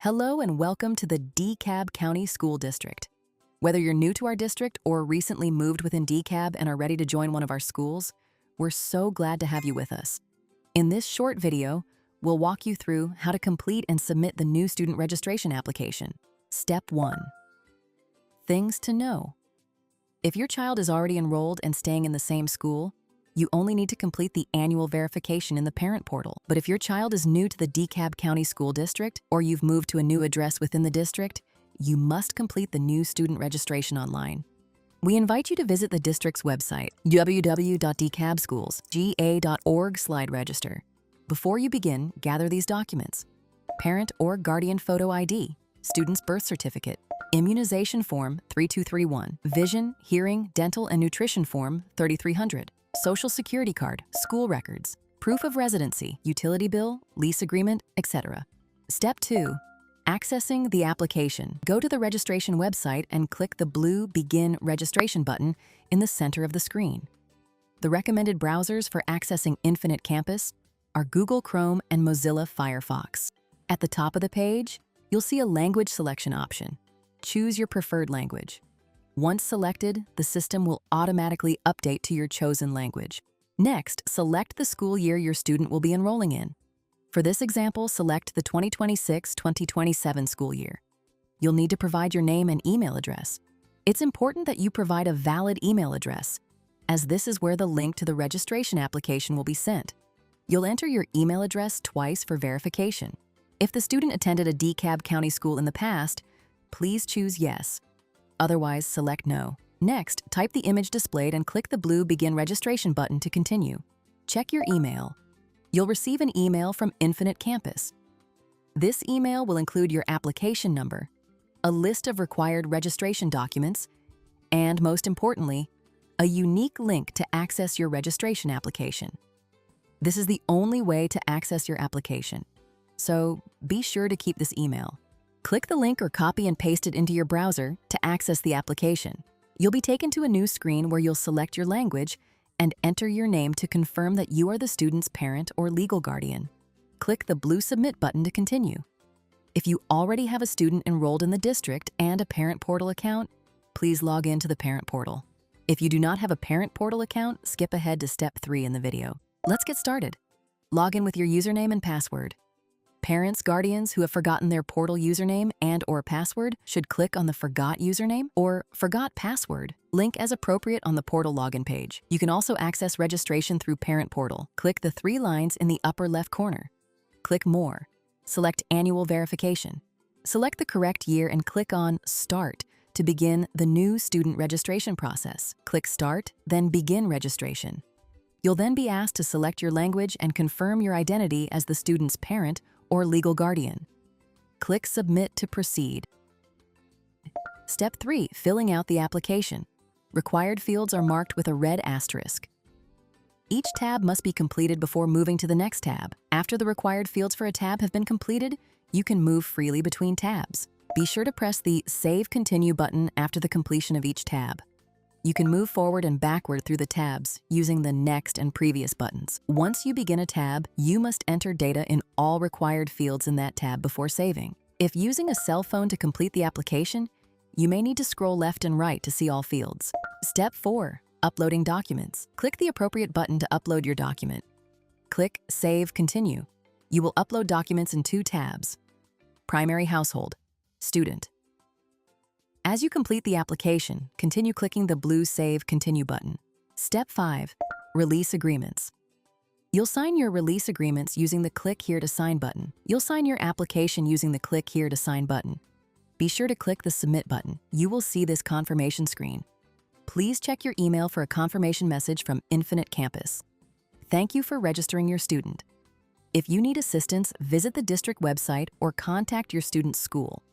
Hello and welcome to the DeKalb County School District. Whether you're new to our district or recently moved within DeKalb and are ready to join one of our schools, we're so glad to have you with us. In this short video, we'll walk you through how to complete and submit the new student registration application. Step 1. Things to know. If your child is already enrolled and staying in the same school, you only need to complete the annual verification in the parent portal. But if your child is new to the DeKalb County School District or you've moved to a new address within the district, you must complete the new student registration online. We invite you to visit the district's website, www.dekabschools.ga.org/register. Before you begin, gather these documents: parent or guardian photo ID, student's birth certificate, immunization form 3231, vision, hearing, dental, and nutrition form 3300, social security card, school records, proof of residency, utility bill, lease agreement, etc. Step 2. Accessing the application. Go to the registration website and click the blue Begin Registration button in the center of the screen. The recommended browsers for accessing Infinite Campus are Google Chrome and Mozilla Firefox. At the top of the page, you'll see a language selection option. Choose your preferred language. Once selected, the system will automatically update to your chosen language. Next, select the school year your student will be enrolling in. For this example, select the 2026-2027 school year. You'll need to provide your name and email address. It's important that you provide a valid email address, as this is where the link to the registration application will be sent. You'll enter your email address twice for verification. If the student attended a DeKalb County school in the past, please choose yes. Otherwise, select no. Next, type the image displayed and click the blue Begin Registration button to continue. Check your email. You'll receive an email from Infinite Campus. This email will include your application number, a list of required registration documents, and most importantly, a unique link to access your registration application. This is the only way to access your application, so be sure to keep this email. Click the link or copy and paste it into your browser to access the application. You'll be taken to a new screen where you'll select your language and enter your name to confirm that you are the student's parent or legal guardian. Click the blue Submit button to continue. If you already have a student enrolled in the district and a parent portal account, please log into the parent portal. If you do not have a parent portal account, skip ahead to step 3 in the video. Let's get started. Log in with your username and password. Parents, guardians who have forgotten their portal username and/or password should click on the Forgot Username or Forgot Password link as appropriate on the portal login page. You can also access registration through Parent Portal. Click the 3 lines in the upper left corner. Click More. Select Annual Verification. Select the correct year and click on Start to begin the new student registration process. Click Start, then Begin Registration. You'll then be asked to select your language and confirm your identity as the student's parent or legal guardian. Click Submit to proceed. Step 3. Filling out the application. Required fields are marked with a red asterisk. Each tab must be completed before moving to the next tab. After the required fields for a tab have been completed, you can move freely between tabs. Be sure to press the Save Continue button after the completion of each tab. You can move forward and backward through the tabs using the Next and Previous buttons. Once you begin a tab, you must enter data in all required fields in that tab before saving. If using a cell phone to complete the application, you may need to scroll left and right to see all fields. Step 4. Uploading documents. Click the appropriate button to upload your document. Click Save Continue. You will upload documents in 2 tabs: Primary Household, Student. As you complete the application, continue clicking the blue Save Continue button. Step 5. Release Agreements. You'll sign your release agreements using the Click Here to Sign button. You'll sign your application using the Click Here to Sign button. Be sure to click the Submit button. You will see this confirmation screen. Please check your email for a confirmation message from Infinite Campus. Thank you for registering your student. If you need assistance, visit the district website or contact your student's school.